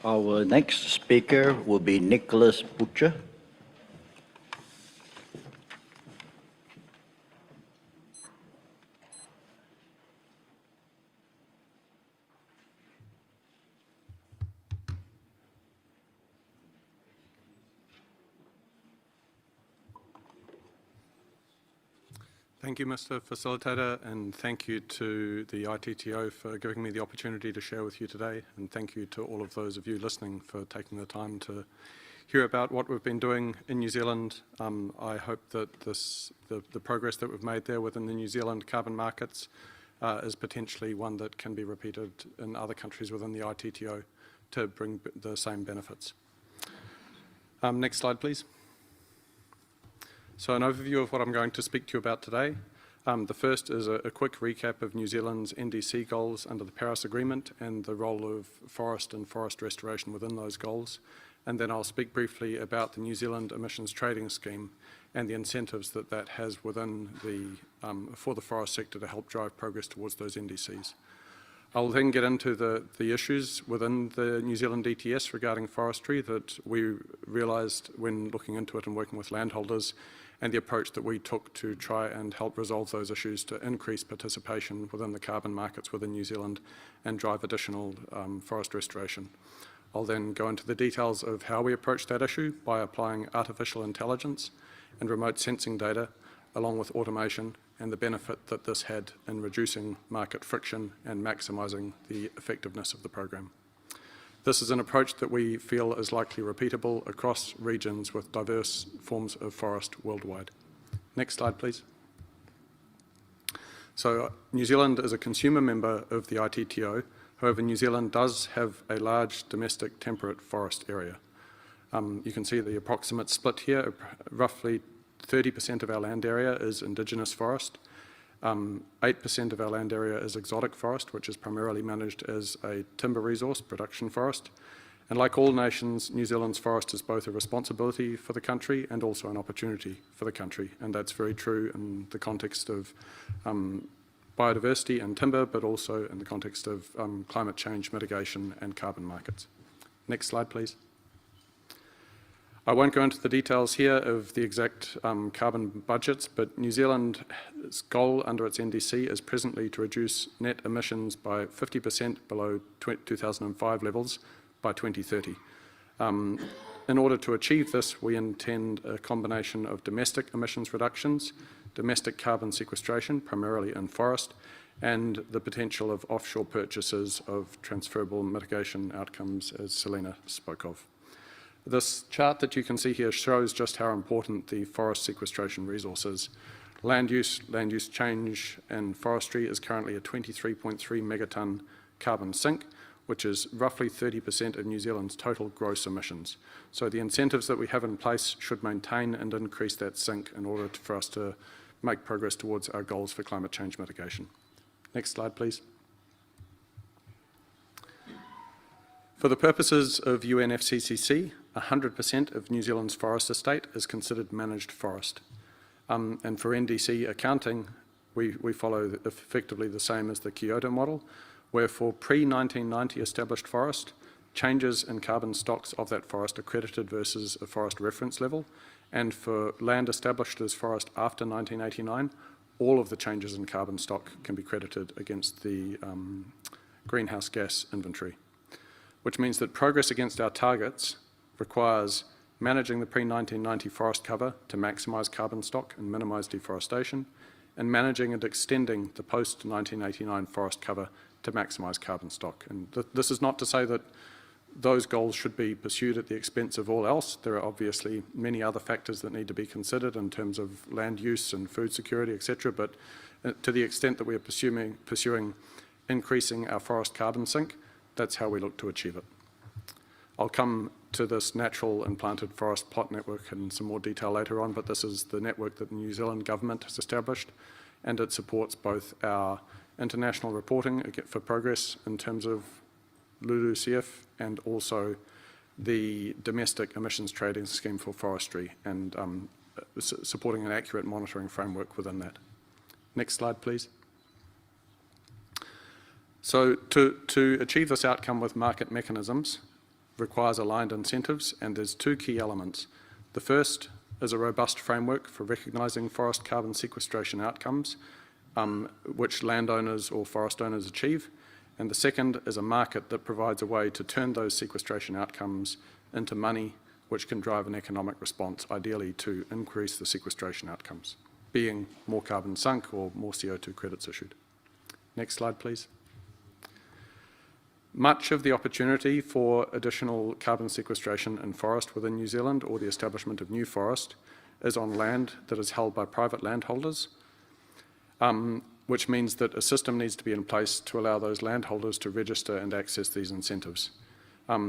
Our next speaker will be Nicholas Butcher. Thank you, Mr. Facilitator, and thank you to the ITTO for giving me the opportunity to share with you today, and thank you to all of those of you listening for taking the time to hear about what we've been doing in New Zealand. I hope that the progress that we've made there within the New Zealand carbon markets is potentially one that can be repeated in other countries within the ITTO to bring the same benefits. Next slide, please. So an overview of what I'm going to speak to you about today. The first is a quick recap of New Zealand's NDC goals under the Paris Agreement and the role of forest and forest restoration within those goals. And then I'll speak briefly about the New Zealand Emissions Trading Scheme and the incentives that that has within for the forest sector to help drive progress towards those NDCs. I'll then get into the issues within the New Zealand ETS regarding forestry that we realised when looking into it and working with landholders, and the approach that we took to try and help resolve those issues to increase participation within the carbon markets within New Zealand and drive additional forest restoration. I'll then go into the details of how we approach that issue by applying artificial intelligence and remote sensing data along with automation and the benefit that this had in reducing market friction and maximising the effectiveness of the program. This is an approach that we feel is likely repeatable across regions with diverse forms of forest worldwide. Next slide, please. So New Zealand is a consumer member of the ITTO. However, New Zealand does have a large domestic temperate forest area. You can see the approximate split here. Roughly 30% of our land area is indigenous forest. 8% of our land area is exotic forest, which is primarily managed as a timber resource production forest. And like all nations, New Zealand's forest is both a responsibility for the country and also an opportunity for the country. And that's very true in the context of biodiversity and timber, but also in the context of climate change mitigation and carbon markets. Next slide, please. I won't go into the details here of the exact carbon budgets, but New Zealand's goal under its NDC is presently to reduce net emissions by 50% below 2005 levels by 2030. In order to achieve this, we intend a combination of domestic emissions reductions, domestic carbon sequestration, primarily in forest, and the potential of offshore purchases of transferable mitigation outcomes, as Selena spoke of. This chart that you can see here shows just how important the forest sequestration resource is. Land use change and forestry is currently a 23.3 megatonne carbon sink, which is roughly 30% of New Zealand's total gross emissions. So the incentives that we have in place should maintain and increase that sink in order for us to make progress towards our goals for climate change mitigation. Next slide, please. For the purposes of UNFCCC, 100% of New Zealand's forest estate is considered managed forest. And for NDC accounting, we follow effectively the same as the Kyoto model, where for pre-1990 established forest, changes in carbon stocks of that forest are credited versus a forest reference level. And for land established as forest after 1989, all of the changes in carbon stock can be credited against the greenhouse gas inventory, which means that progress against our targets requires managing the pre-1990 forest cover to maximise carbon stock and minimise deforestation, and managing and extending the post-1989 forest cover to maximise carbon stock. And this is not to say that those goals should be pursued at the expense of all else. There are obviously many other factors that need to be considered in terms of land use and food security, etc. But to the extent that we are pursuing increasing our forest carbon sink, that's how we look to achieve it. I'll come to this natural and planted forest plot network in some more detail later on, but this is the network that the New Zealand government has established, and it supports both our international reporting for progress in terms of LULUCF and also the domestic emissions trading scheme for forestry and supporting an accurate monitoring framework within that. Next slide, please. So to achieve this outcome with market mechanisms, requires aligned incentives, and there's two key elements. The first is a robust framework for recognising forest carbon sequestration outcomes, which landowners or forest owners achieve, and the second is a market that provides a way to turn those sequestration outcomes into money which can drive an economic response, ideally to increase the sequestration outcomes, being more carbon sunk or more CO2 credits issued. Next slide, please. Much of the opportunity for additional carbon sequestration in forest within New Zealand, or the establishment of new forest, is on land that is held by private landholders, which means that a system needs to be in place to allow those landholders to register and access these incentives.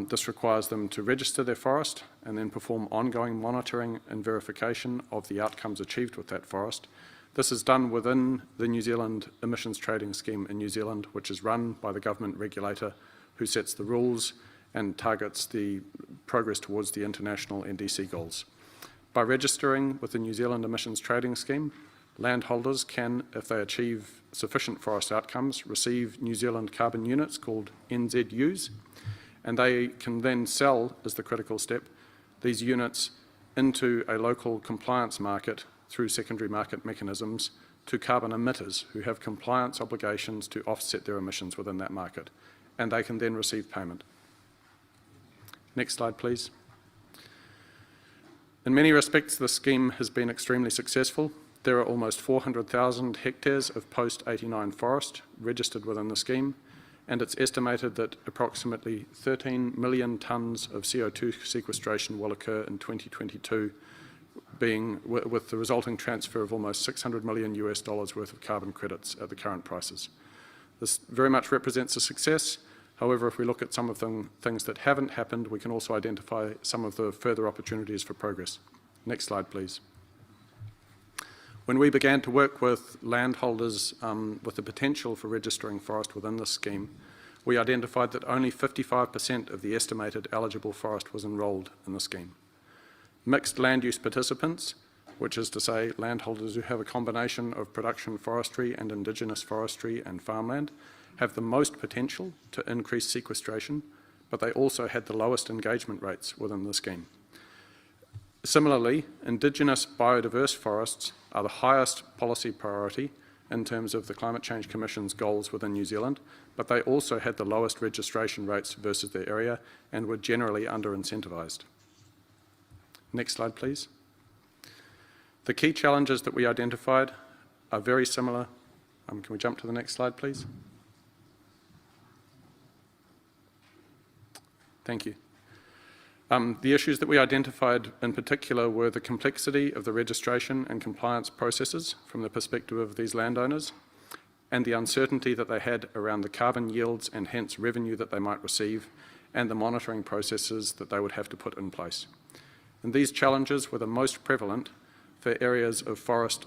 This requires them to register their forest and then perform ongoing monitoring and verification of the outcomes achieved with that forest. This is done within the New Zealand Emissions Trading Scheme in New Zealand, which is run by the government regulator who sets the rules and targets the progress towards the international NDC goals. By registering with the New Zealand Emissions Trading Scheme, landholders can, if they achieve sufficient forest outcomes, receive New Zealand carbon units called NZUs, and they can then sell, as the critical step, these units into a local compliance market through secondary market mechanisms to carbon emitters who have compliance obligations to offset their emissions within that market, and they can then receive payment. Next slide, please. In many respects, the scheme has been extremely successful. There are almost 400,000 hectares of post-89 forest registered within the scheme, and it's estimated that approximately 13 million tonnes of CO2 sequestration will occur in 2022, with the resulting transfer of almost $600 million worth of carbon credits at the current prices. This very much represents a success. However, if we look at some of the things that haven't happened, we can also identify some of the further opportunities for progress. Next slide, please. When we began to work with landholders with the potential for registering forest within this scheme, we identified that only 55% of the estimated eligible forest was enrolled in the scheme. Mixed land use participants, which is to say landholders who have a combination of production forestry and indigenous forestry and farmland, have the most potential to increase sequestration, but they also had the lowest engagement rates within the scheme. Similarly, Indigenous biodiverse forests are the highest policy priority in terms of the Climate Change Commission's goals within New Zealand, but they also had the lowest registration rates versus their area and were generally under-incentivised. Next slide, please. The key challenges that we identified are very similar. Can we jump to the next slide, please? Thank you. The issues that we identified in particular were the complexity of the registration and compliance processes from the perspective of these landowners, and the uncertainty that they had around the carbon yields and hence revenue that they might receive, and the monitoring processes that they would have to put in place. And these challenges were the most prevalent for areas of forest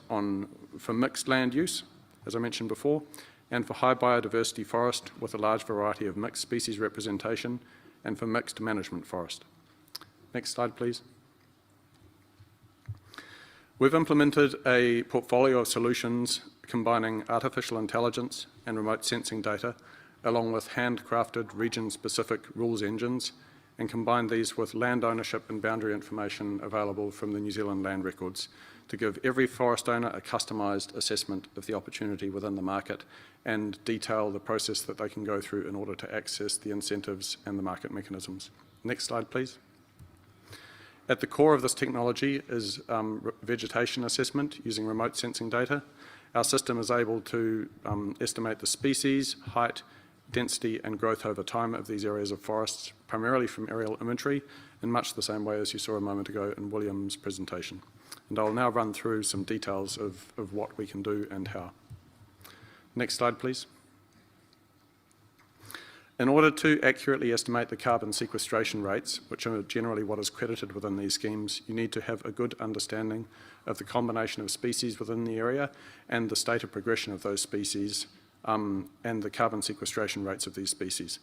for mixed land use, as I mentioned before, and for high biodiversity forest with a large variety of mixed species representation, and for mixed management forest. Next slide, please. We've implemented a portfolio of solutions combining artificial intelligence and remote sensing data, along with handcrafted region-specific rules engines, and combined these with land ownership and boundary information available from the New Zealand land records to give every forest owner a customised assessment of the opportunity within the market and detail the process that they can go through in order to access the incentives and the market mechanisms. Next slide, please. At the core of this technology is vegetation assessment using remote sensing data. Our system is able to estimate the species, height, density and growth over time of these areas of forests, primarily from aerial imagery, in much the same way as you saw a moment ago in William's presentation. And I'll now run through some details of what we can do and how. Next slide, please. In order to accurately estimate the carbon sequestration rates, which are generally what is credited within these schemes, you need to have a good understanding of the combination of species within the area and the state of progression of those species and the carbon sequestration rates of these species.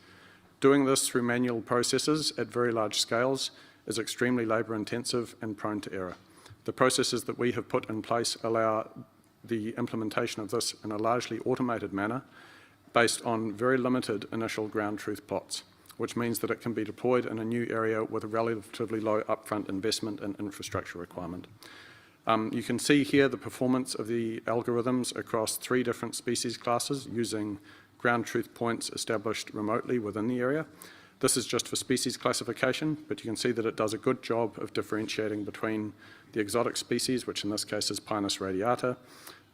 Doing this through manual processes at very large scales is extremely labour intensive and prone to error. The processes that we have put in place allow the implementation of this in a largely automated manner based on very limited initial ground truth plots. which means that it can be deployed in a new area with a relatively low upfront investment and infrastructure requirement. You can see here the performance of the algorithms across 3 different species classes using ground truth points established remotely within the area. This is just for species classification, but you can see that it does a good job of differentiating between the exotic species, which in this case is Pinus radiata,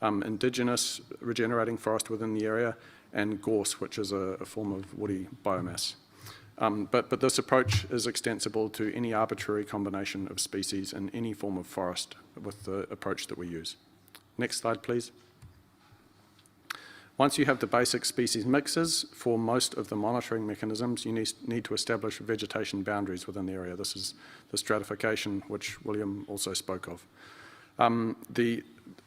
indigenous regenerating forest within the area, and gorse, which is a form of woody biomass. But this approach is extensible to any arbitrary combination of species in any form of forest with the approach that we use. Next slide, please. Once you have the basic species mixes, for most of the monitoring mechanisms, you need to establish vegetation boundaries within the area. This is the stratification, which William also spoke of.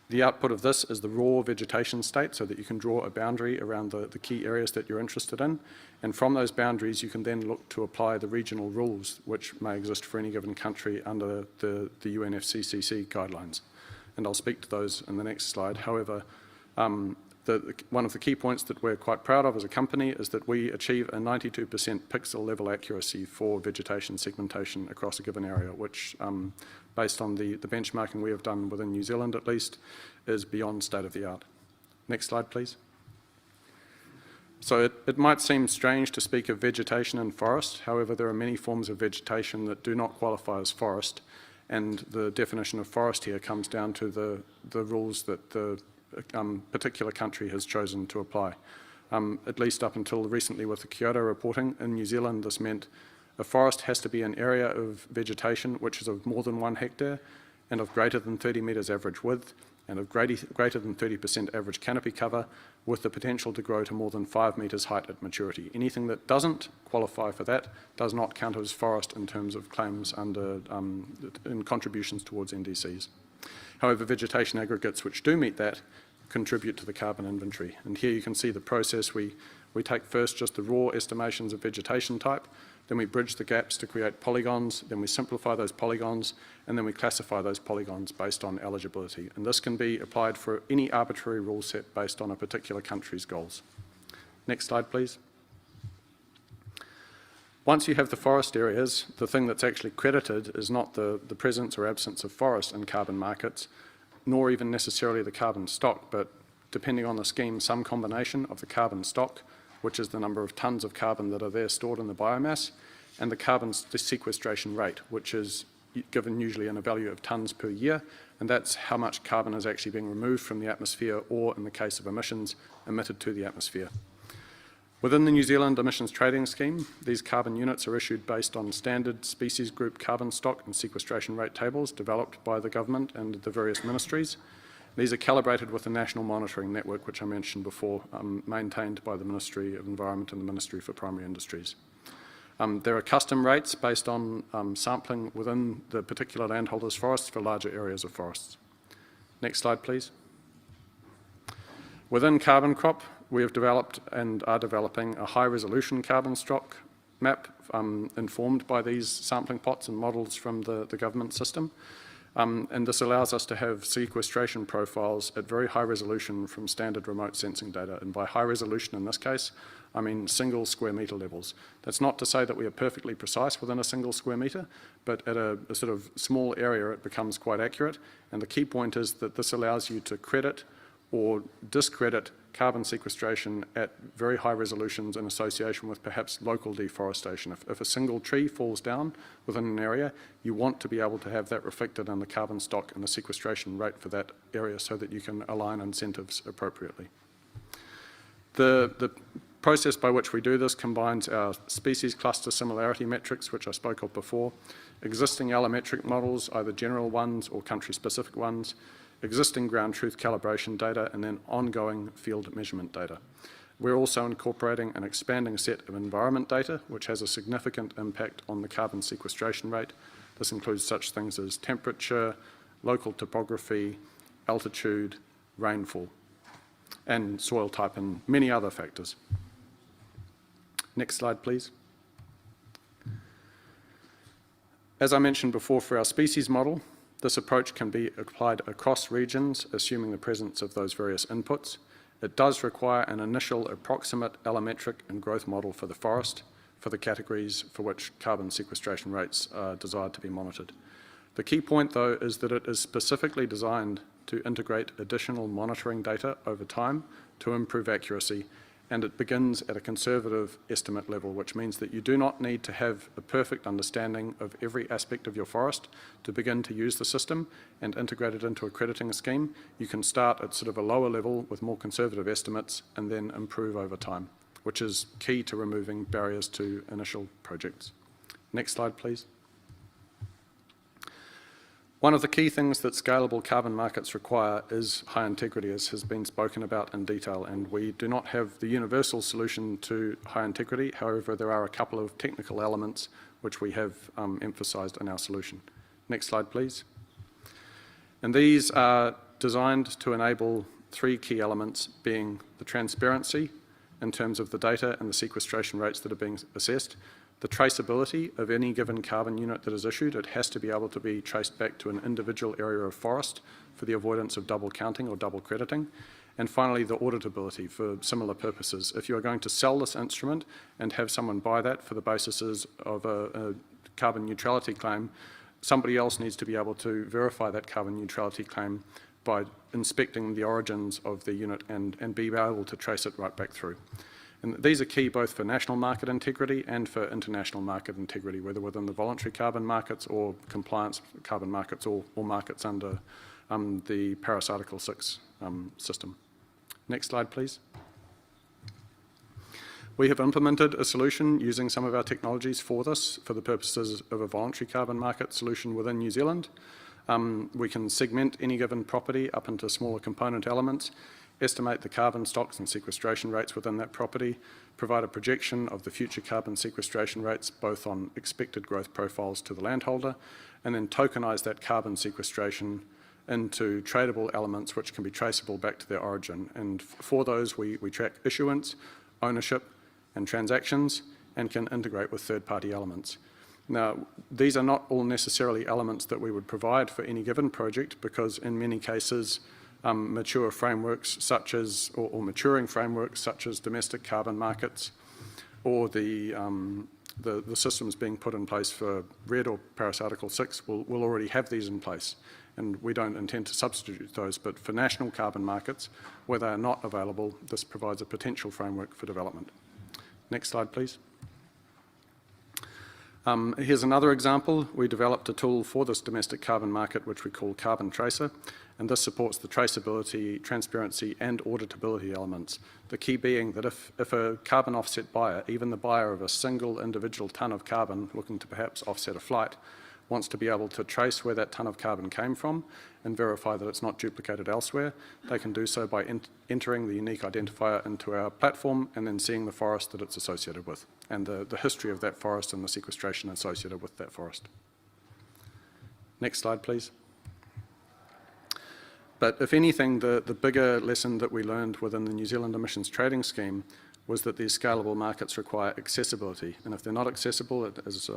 The output of this is the raw vegetation state, so that you can draw a boundary around the key areas that you're interested in. And from those boundaries, you can then look to apply the regional rules, which may exist for any given country under the UNFCCC guidelines. And I'll speak to those in the next slide. However, one of the key points that we're quite proud of as a company is that we achieve a 92% pixel level accuracy for vegetation segmentation across a given area, which, based on the benchmarking we have done within New Zealand at least, is beyond state of the art. Next slide, please. So it might seem strange to speak of vegetation in forest. However, there are many forms of vegetation that do not qualify as forest, and the definition of forest here comes down to the rules that the particular country has chosen to apply. At least up until recently with the Kyoto reporting, in New Zealand this meant a forest has to be an area of vegetation which is of more than 1 hectare and of greater than 30 metres average width and of greater than 30% average canopy cover, with the potential to grow to more than 5 metres height at maturity. Anything that doesn't qualify for that does not count as forest in terms of claims under in contributions towards NDCs. However, vegetation aggregates which do meet that contribute to the carbon inventory. And here you can see the process. We take first just the raw estimations of vegetation type, then we bridge the gaps to create polygons, then we simplify those polygons, and then we classify those polygons based on eligibility. And this can be applied for any arbitrary rule set based on a particular country's goals. Next slide, please. Once you have the forest areas, the thing that's actually credited is not the presence or absence of forest in carbon markets, nor even necessarily the carbon stock, but depending on the scheme, some combination of the carbon stock, which is the number of tonnes of carbon that are there stored in the biomass, and the carbon sequestration rate, which is given usually in a value of tonnes per year, and that's how much carbon is actually being removed from the atmosphere, or in the case of emissions, emitted to the atmosphere. Within the New Zealand Emissions Trading Scheme, these carbon units are issued based on standard species group carbon stock and sequestration rate tables developed by the government and the various ministries. These are calibrated with the National Monitoring Network, which I mentioned before, maintained by the Ministry of Environment and the Ministry for Primary Industries. There are custom rates based on sampling within the particular landholders' forests for larger areas of forests. Next slide, please. Within CarbonCrop, we have developed and are developing a high-resolution carbon stock map informed by these sampling pots and models from the government system. And this allows us to have sequestration profiles at very high resolution from standard remote sensing data. And by high resolution in this case, I mean single square metre levels. That's not to say that we are perfectly precise within a single square metre, but at a sort of small area it becomes quite accurate. And the key point is that this allows you to credit or discredit carbon sequestration at very high resolutions in association with perhaps local deforestation. If a single tree falls down within an area, you want to be able to have that reflected in the carbon stock and the sequestration rate for that area so that you can align incentives appropriately. The process by which we do this combines our species cluster similarity metrics, which I spoke of before, existing allometric models, either general ones or country-specific ones, existing ground truth calibration data, and then ongoing field measurement data. We're also incorporating an expanding set of environment data, which has a significant impact on the carbon sequestration rate. This includes such things as temperature, local topography, altitude, rainfall, and soil type, and many other factors. Next slide, please. As I mentioned before, for our species model, this approach can be applied across regions, assuming the presence of those various inputs. It does require an initial approximate allometric and growth model for the forest, for the categories for which carbon sequestration rates are desired to be monitored. The key point, though, is that it is specifically designed to integrate additional monitoring data over time to improve accuracy, and it begins at a conservative estimate level, which means that you do not need to have a perfect understanding of every aspect of your forest to begin to use the system and integrate it into a crediting scheme. You can start at sort of a lower level with more conservative estimates and then improve over time, which is key to removing barriers to initial projects. Next slide, please. One of the key things that scalable carbon markets require is high integrity, as has been spoken about in detail, and we do not have the universal solution to high integrity. However, there are a couple of technical elements which we have emphasised in our solution. Next slide, please. And these are designed to enable three key elements, being the transparency in terms of the data and the sequestration rates that are being assessed, the traceability of any given carbon unit that is issued. It has to be able to be traced back to an individual area of forest for the avoidance of double counting or double crediting. And finally, the auditability for similar purposes. If you are going to sell this instrument and have someone buy that for the basis of a carbon neutrality claim, somebody else needs to be able to verify that carbon neutrality claim by inspecting the origins of the unit and be able to trace it right back through. And these are key both for national market integrity and for international market integrity, whether within the voluntary carbon markets or compliance carbon markets or markets under the Paris Article 6 system. Next slide, please. We have implemented a solution using some of our technologies for this, for the purposes of a voluntary carbon market solution within New Zealand. We can segment any given property up into smaller component elements, estimate the carbon stocks and sequestration rates within that property, provide a projection of the future carbon sequestration rates both on expected growth profiles to the landholder, and then tokenise that carbon sequestration into tradable elements which can be traceable back to their origin. And for those, we track issuance, ownership and transactions, and can integrate with third-party elements. Now, these are not all necessarily elements that we would provide for any given project, because in many cases mature frameworks such as, or maturing frameworks such as domestic carbon markets, or the systems being put in place for RED or Paris Article 6 will already have these in place, and we don't intend to substitute those. But for national carbon markets, where they are not available, this provides a potential framework for development. Next slide, please. Here's another example. We developed a tool for this domestic carbon market which we call Carbon Tracer, and this supports the traceability, transparency and auditability elements. The key being that if a carbon offset buyer, even the buyer of a single individual tonne of carbon looking to perhaps offset a flight, wants to be able to trace where that tonne of carbon came from and verify that it's not duplicated elsewhere, they can do so by entering the unique identifier into our platform and then seeing the forest that it's associated with and the history of that forest and the sequestration associated with that forest. Next slide, please. But if anything, the bigger lesson that we learned within the New Zealand Emissions Trading Scheme was that these scalable markets require accessibility. And if they're not accessible, as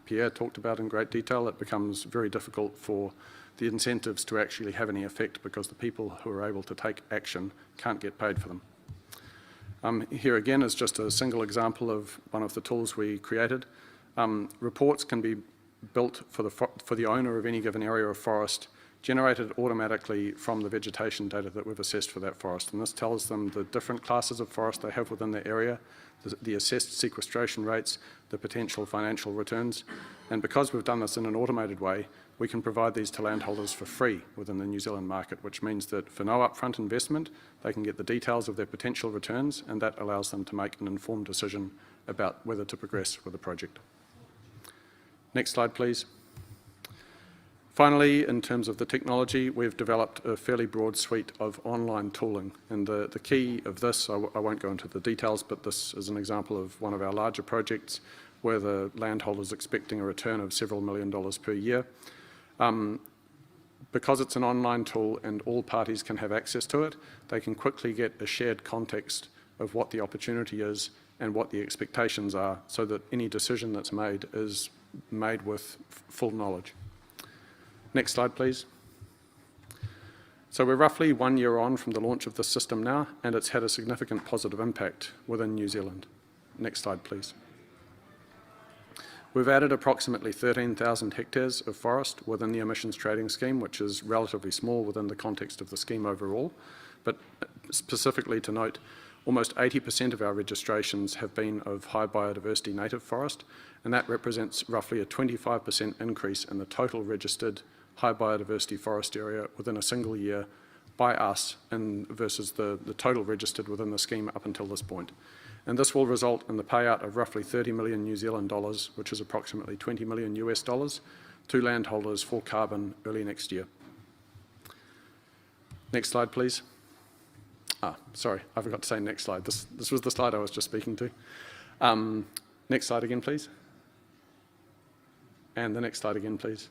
Pierre talked about in great detail, it becomes very difficult for the incentives to actually have any effect, because the people who are able to take action can't get paid for them. Here again is just a single example of one of the tools we created. Reports can be built for the owner of any given area of forest, generated automatically from the vegetation data that we've assessed for that forest. And this tells them the different classes of forest they have within their area, the assessed sequestration rates, the potential financial returns. And because we've done this in an automated way, we can provide these to landholders for free within the New Zealand market, which means that for no upfront investment, they can get the details of their potential returns, and that allows them to make an informed decision about whether to progress with the project. Next slide, please. Finally, in terms of the technology, we've developed a fairly broad suite of online tooling. And the key of this, I won't go into the details, but this is an example of one of our larger projects where the landholder is expecting a return of several $1 million per year. Because it's an online tool and all parties can have access to it, they can quickly get a shared context of what the opportunity is and what the expectations are, so that any decision that's made is made with full knowledge. Next slide, please. So we're roughly 1 year on from the launch of this system now, and it's had a significant positive impact within New Zealand. Next slide, please. We've added approximately 13,000 hectares of forest within the emissions trading scheme, which is relatively small within the context of the scheme overall. But specifically to note, almost 80% of our registrations have been of high biodiversity native forest, and that represents roughly a 25% increase in the total registered high biodiversity forest area within a single year by us versus the total registered within the scheme up until this point. And this will result in the payout of roughly 30 million New Zealand dollars, which is approximately 20 million US dollars, to landholders for carbon early next year. Next slide, please. Sorry, I forgot to say next slide. This was the slide I was just speaking to. Next slide again, please. And the next slide again, please.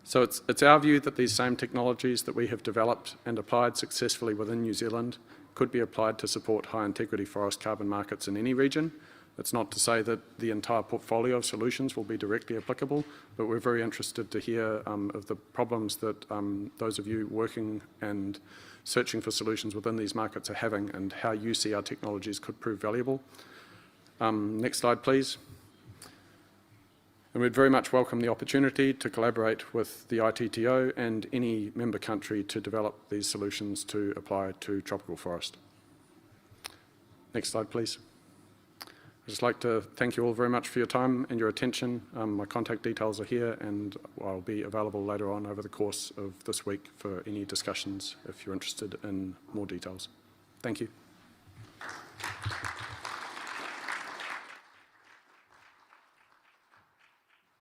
So it's our view that these same technologies that we have developed and applied successfully within New Zealand could be applied to support high integrity forest carbon markets in any region. That's not to say that the entire portfolio of solutions will be directly applicable, but we're very interested to hear of the problems that those of you working and searching for solutions within these markets are having and how you see our technologies could prove valuable. Next slide, please. And we'd very much welcome the opportunity to collaborate with the ITTO and any member country to develop these solutions to apply to tropical forest. Next slide, please. I'd just like to thank you all very much for your time and your attention. My contact details are here, and I'll be available later on over the course of this week for any discussions if you're interested in more details. Thank you.